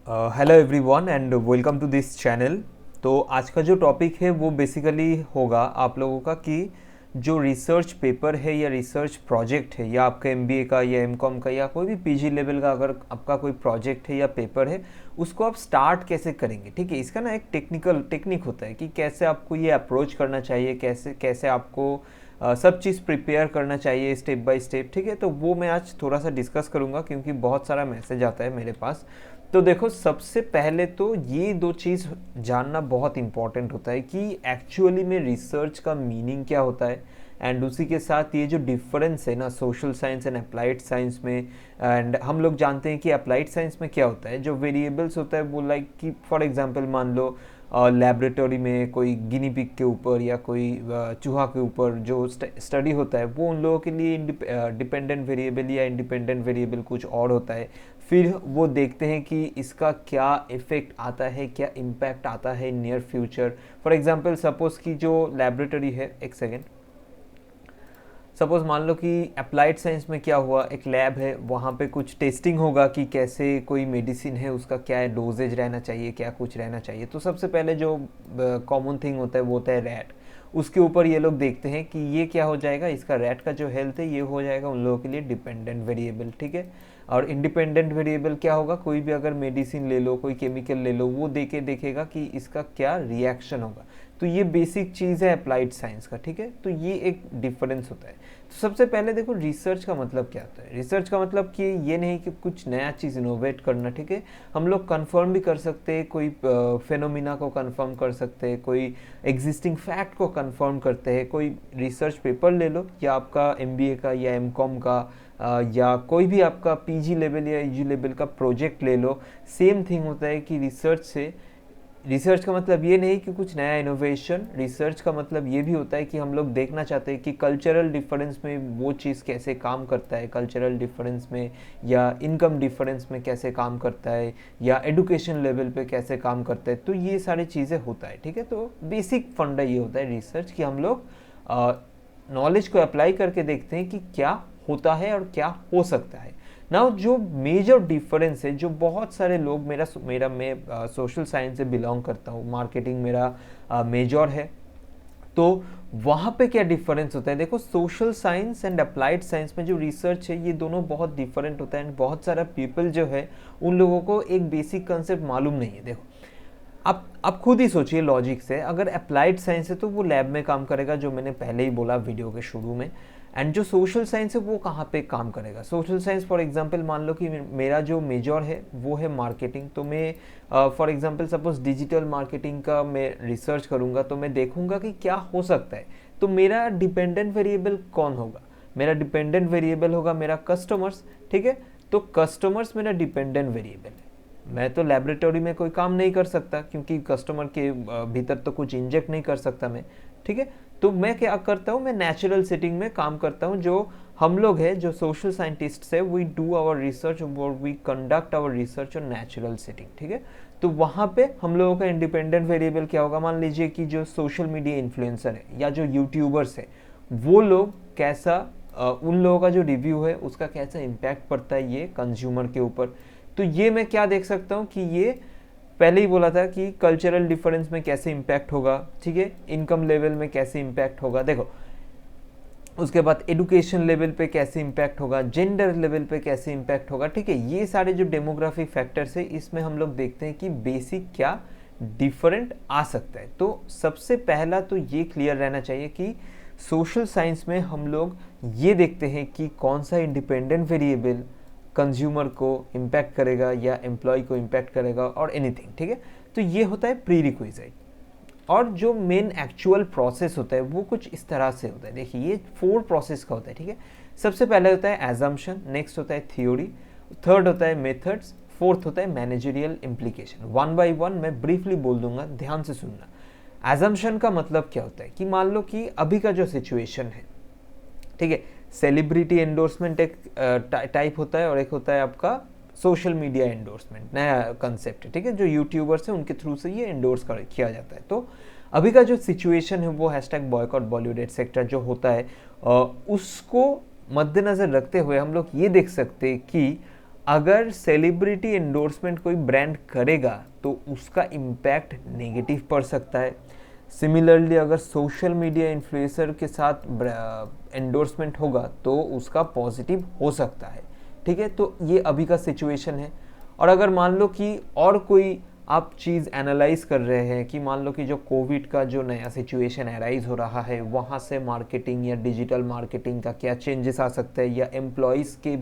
Hello everyone and welcome to this channel. तो आज का जो टॉपिक है वो बेसिकली होगा आप लोगों का कि जो रिसर्च पेपर है या रिसर्च प्रोजेक्ट है या आपका एमबीए का या एमकॉम का या कोई भी पीजी लेवल का अगर आपका कोई प्रोजेक्ट है या पेपर है उसको आप स्टार्ट कैसे करेंगे। ठीक है, इसका ना एक टेक्निक होता है कि कैसे आपको ये अप्रोच करना चाहिए, कैसे कैसे आपको सब चीज़ प्रिपेयर करना चाहिए स्टेप बाय स्टेप। ठीक है, तो वो मैं आज थोड़ा सा डिस्कस करूँगा क्योंकि बहुत सारा मैसेज आता है मेरे पास। तो देखो, सबसे पहले तो ये दो चीज़ जानना बहुत इंपॉर्टेंट होता है कि एक्चुअली में रिसर्च का मीनिंग क्या होता है, एंड उसी के साथ ये जो डिफरेंस है ना social science and applied science में। एंड हम लोग जानते हैं कि अप्लाइड साइंस में क्या होता है, जो वेरिएबल्स होता है वो लाइक कि फॉर एग्जांपल मान लो लेबोरेटरी में कोई गिनी पिग के ऊपर या कोई चूहा के ऊपर जो स्टडी होता है वो उन लोगों के लिए डिपेंडेंट वेरिएबल या इंडिपेंडेंट वेरिएबल कुछ और होता है। फिर वो देखते हैं कि इसका क्या इफेक्ट आता है, क्या इम्पैक्ट आता है near future. For example suppose कि जो लेबोरेटरी है, एक सेकेंड, सपोज मान लो कि अप्लाइड साइंस में क्या हुआ, एक लैब है, वहाँ पे कुछ टेस्टिंग होगा कि कैसे कोई मेडिसिन है उसका क्या डोजेज रहना चाहिए, क्या कुछ रहना चाहिए। तो सबसे पहले जो कॉमन थिंग होता है वो होता है रैट। उसके ऊपर ये लोग देखते हैं कि ये क्या हो जाएगा, इसका रैट का जो हेल्थ है ये हो जाएगा उन लोगों के लिए डिपेंडेंट वेरिएबल। ठीक है, और इंडिपेंडेंट वेरिएबल क्या होगा, कोई भी अगर मेडिसिन ले लो, कोई केमिकल ले लो, वो देखेगा कि इसका क्या रिएक्शन होगा। तो ये बेसिक चीज़ है अप्लाइड साइंस का। ठीक है, तो ये एक डिफरेंस होता है। तो सबसे पहले देखो, रिसर्च का मतलब क्या होता है। रिसर्च का मतलब कि ये नहीं कि कुछ नया चीज़ इनोवेट करना। ठीक है, हम लोग कंफर्म भी कर सकते हैं, कोई फेनोमिना को कंफर्म कर सकते हैं, कोई एग्जिस्टिंग फैक्ट को कंफर्म करते हैं। कोई रिसर्च पेपर ले लो या आपका एमबीए का या एमकॉम का या कोई भी आपका पीजी लेवल या यूजी लेवल का प्रोजेक्ट ले लो, सेम थिंग होता है कि रिसर्च का मतलब ये नहीं कि कुछ नया इनोवेशन। रिसर्च का मतलब ये भी होता है कि हम लोग देखना चाहते हैं कि कल्चरल डिफरेंस में वो चीज़ कैसे काम करता है, कल्चरल डिफरेंस में या इनकम डिफरेंस में कैसे काम करता है या एडुकेशन लेवल पे कैसे काम करता है। तो ये सारी चीज़ें होता है। ठीक है, तो बेसिक फंडा ये होता है रिसर्च कि हम लोग नॉलेज को अप्लाई करके देखते हैं कि क्या होता है और क्या हो सकता है। नाउ जो मेजर डिफरेंस है, जो बहुत सारे लोग, मैं सोशल साइंस से बिलोंग करता हूँ, मार्केटिंग मेरा मेजर है, तो वहाँ पे क्या डिफरेंस होता है। देखो, social science and applied science में जो रिसर्च है ये दोनों बहुत डिफरेंट होता है। एंड बहुत सारा पीपल जो है उन लोगों को एक बेसिक कंसेप्ट मालूम नहीं है। देखो, आप खुद ही सोचिए लॉजिक से, अगर अप्लाइड साइंस है तो वो लैब में काम करेगा, जो मैंने पहले ही बोला वीडियो के शुरू में। एंड जो सोशल साइंस है वो कहाँ पे काम करेगा। सोशल साइंस फॉर एग्जांपल मान लो कि मेरा जो मेजर है वो है मार्केटिंग, तो मैं for example suppose digital marketing का मैं रिसर्च करूँगा, तो मैं देखूंगा कि क्या हो सकता है। तो मेरा डिपेंडेंट वेरिएबल कौन होगा, मेरा डिपेंडेंट वेरिएबल होगा मेरा कस्टमर्स। ठीक है, तो कस्टमर्स मेरा डिपेंडेंट वेरिएबल है। मैं तो लेबोरेटरी में कोई काम नहीं कर सकता क्योंकि कस्टमर के भीतर तो कुछ इंजेक्ट नहीं कर सकता मैं। ठीक है, तो मैं क्या करता हूँ, मैं नेचुरल सेटिंग में काम करता हूँ। जो हम लोग हैं, जो सोशल साइंटिस्ट है, वी डू आवर रिसर्च और we conduct our research on natural setting. ठीक है, तो वहाँ पे हम लोगों का इंडिपेंडेंट वेरिएबल क्या होगा, मान लीजिए कि जो सोशल मीडिया इन्फ्लुएंसर है या जो यूट्यूबर्स है वो लोग कैसा उन लोगों का जो रिव्यू है उसका कैसा इम्पैक्ट पड़ता है ये कंज्यूमर के ऊपर। तो ये मैं क्या देख सकता हूँ कि ये पहले ही बोला था कि कल्चरल डिफरेंस में कैसे इम्पैक्ट होगा। ठीक है, इनकम लेवल में कैसे इम्पैक्ट होगा, देखो, उसके बाद एडुकेशन लेवल पे कैसे इम्पैक्ट होगा, जेंडर लेवल पे कैसे इम्पैक्ट होगा। ठीक है, ये सारे जो डेमोग्राफिक फैक्टर्स है इसमें हम लोग देखते हैं कि बेसिक क्या डिफरेंट आ सकता है। तो सबसे पहला तो ये क्लियर रहना चाहिए कि सोशल साइंस में हम लोग ये देखते हैं कि कौन सा इंडिपेंडेंट वेरिएबल कंज्यूमर को इम्पैक्ट करेगा या एम्प्लॉय को इम्पैक्ट करेगा और एनीथिंग। ठीक है, तो ये होता है प्री रिक्विजिट। और जो मेन एक्चुअल प्रोसेस होता है वो कुछ इस तरह से होता है। देखिए, ये 4 प्रोसेस का होता है। ठीक है, सबसे पहले होता है एजम्पशन, नेक्स्ट होता है थ्योरी, थर्ड होता है मेथड्स, फोर्थ होता है managerial implication. One by one मैं ब्रीफली बोल दूंगा, ध्यान से सुनना। एजम्पशन का मतलब क्या होता है कि मान लो कि अभी का जो सिचुएशन है, ठीक है, सेलिब्रिटी एंडोर्समेंट एक टाइप होता है और एक होता है आपका सोशल मीडिया एंडोर्समेंट, नया कंसेप्ट है। ठीक है, जो यूट्यूबर्स हैं उनके थ्रू से ये एंडोर्स किया जाता है। तो अभी का जो सिचुएशन है वो हैशटैग बॉयकॉट बॉलीवुड एटसेट्रा जो होता है, उसको मद्देनजर रखते हुए हम लोग ये देख सकते हैं कि अगर सेलिब्रिटी एंडोर्समेंट कोई ब्रांड करेगा तो उसका इम्पैक्ट नेगेटिव पड़ सकता है। सिमिलरली अगर सोशल मीडिया इन्फ्लुएंसर के साथ एंडोर्समेंट होगा तो उसका पॉजिटिव हो सकता है। ठीक है, तो ये अभी का सिचुएशन है। और अगर मान लो कि और कोई आप चीज़ एनालाइज कर रहे हैं कि मान लो कि जो कोविड का जो नया सिचुएशन एराइज हो रहा है वहाँ से मार्केटिंग या डिजिटल मार्केटिंग का क्या चेंजेस आ सकता है, या एम्प्लॉयज़ के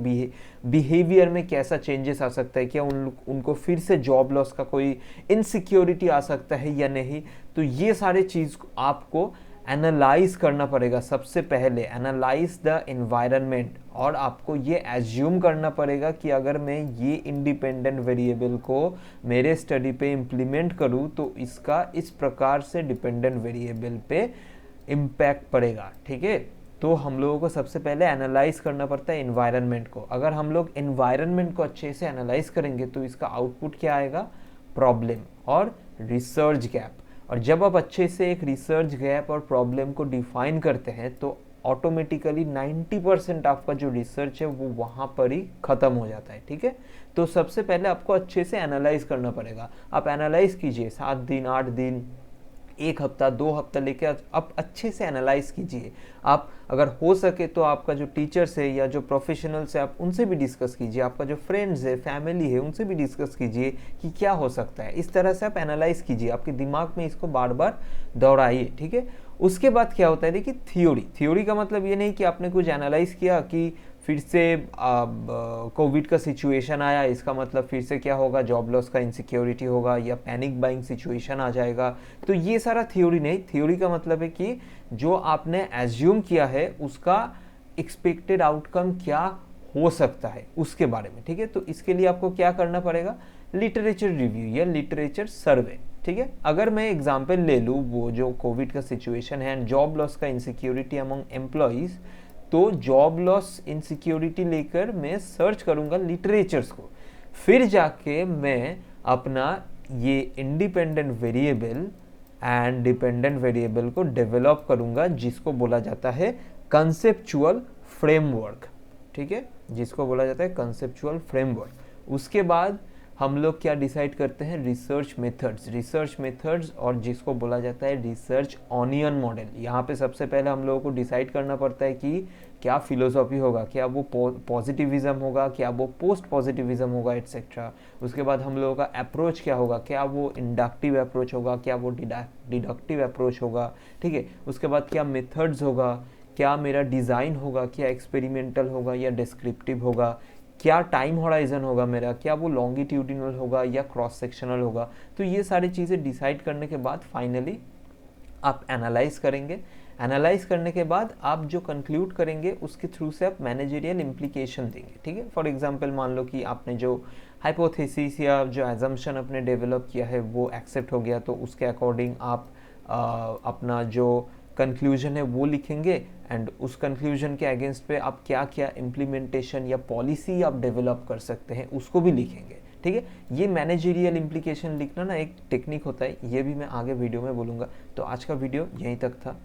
बिहेवियर में कैसा चेंजेस आ सकता है, क्या उनको फिर से जॉब लॉस का कोई इनसिक्योरिटी आ सकता है या नहीं। तो ये सारे चीज़ आपको एनालाइज करना पड़ेगा। सबसे पहले एनालाइज द एनवायरनमेंट, और आपको ये एज्यूम करना पड़ेगा कि अगर मैं ये इंडिपेंडेंट वेरिएबल को मेरे स्टडी पे इम्प्लीमेंट करूँ तो इसका इस प्रकार से डिपेंडेंट वेरिएबल पे इम्पैक्ट पड़ेगा। ठीक है, तो हम लोगों को सबसे पहले एनालाइज करना पड़ता है एनवायरनमेंट को। अगर हम लोग एनवायरनमेंट को अच्छे से एनालाइज करेंगे तो इसका आउटपुट क्या आएगा, प्रॉब्लम और रिसर्च गैप। और जब आप अच्छे से एक रिसर्च गैप और प्रॉब्लम को डिफाइन करते हैं तो ऑटोमेटिकली 90% आपका जो रिसर्च है वो वहाँ पर ही ख़त्म हो जाता है। ठीक है, तो सबसे पहले आपको अच्छे से एनालाइज करना पड़ेगा। आप एनालाइज कीजिए 7 दिन 8 दिन 1 हफ्ता 2 हफ्ता लेके आप अच्छे से एनालाइज कीजिए। आप अगर हो सके तो आपका जो टीचर्स है या जो प्रोफेशनल्स है आप उनसे भी डिस्कस कीजिए, आपका जो फ्रेंड्स है फैमिली है उनसे भी डिस्कस कीजिए कि क्या हो सकता है। इस तरह से आप एनालाइज कीजिए, आपके दिमाग में इसको बार बार दौड़ाइए। ठीक है, उसके बाद क्या होता है, देखिए थ्योरी का मतलब ये नहीं कि आपने कुछ एनालाइज किया कि फिर से कोविड का सिचुएशन आया, इसका मतलब फिर से क्या होगा, जॉब लॉस का इनसिक्योरिटी होगा या पैनिक बाइंग सिचुएशन आ जाएगा। तो ये सारा थ्योरी नहीं। थ्योरी का मतलब है कि जो आपने एज्यूम किया है उसका एक्सपेक्टेड आउटकम क्या हो सकता है उसके बारे में। ठीक है, तो इसके लिए आपको क्या करना पड़ेगा, लिटरेचर रिव्यू या लिटरेचर सर्वे। ठीक है, अगर मैं एग्जांपल ले लूँ वो जो कोविड का सिचुएशन है एंड जॉब लॉस का इनसिक्योरिटी अमंग एम्प्लॉयज़, तो जॉब लॉस इनसिक्योरिटी लेकर मैं सर्च करूंगा लिटरेचर्स को, फिर जाके मैं अपना ये independent variable and dependent variable को डेवलप करूंगा जिसको बोला जाता है कंसेप्चुअल फ्रेमवर्क। ठीक है, जिसको बोला जाता है कंसेप्चुअल फ्रेमवर्क। उसके बाद हम लोग क्या डिसाइड करते हैं, रिसर्च मेथड्स और जिसको बोला जाता है रिसर्च ऑनियन मॉडल। यहाँ पे सबसे पहले हम लोगों को डिसाइड करना पड़ता है कि क्या फिलोसॉफी होगा, क्या वो पॉजिटिविज्म होगा, क्या वो पोस्ट पॉजिटिविज्म होगा एट्सेट्रा। उसके बाद हम लोगों का अप्रोच क्या होगा, क्या वो इंडक्टिव अप्रोच होगा, क्या वो डिडक्टिव अप्रोच होगा। ठीक है, उसके बाद क्या मेथड्स होगा, क्या मेरा डिज़ाइन होगा, क्या एक्सपेरिमेंटल होगा या डिस्क्रिप्टिव होगा, क्या टाइम होराइजन होगा मेरा, क्या वो लॉन्गिट्यूडिनल होगा या क्रॉस सेक्शनल होगा। तो ये सारी चीज़ें डिसाइड करने के बाद फाइनली आप एनालाइज करेंगे। एनालाइज करने के बाद आप जो कंक्लूड करेंगे उसके थ्रू से आप मैनेजरियल इम्प्लीकेशन देंगे। ठीक है, फॉर एग्जांपल मान लो कि आपने जो हाइपोथेसिस या जो एजम्पशन अपने डेवलप किया है वो एक्सेप्ट हो गया, तो उसके अकॉर्डिंग आप अपना जो कंक्लूजन है वो लिखेंगे एंड उस कंक्लूजन के अगेंस्ट पे आप क्या क्या इम्प्लीमेंटेशन या पॉलिसी आप डेवलप कर सकते हैं उसको भी लिखेंगे। ठीक है, ये मैनेजरियल इम्प्लीकेशन लिखना ना एक टेक्निक होता है, ये भी मैं आगे वीडियो में बोलूँगा। तो आज का वीडियो यहीं तक था।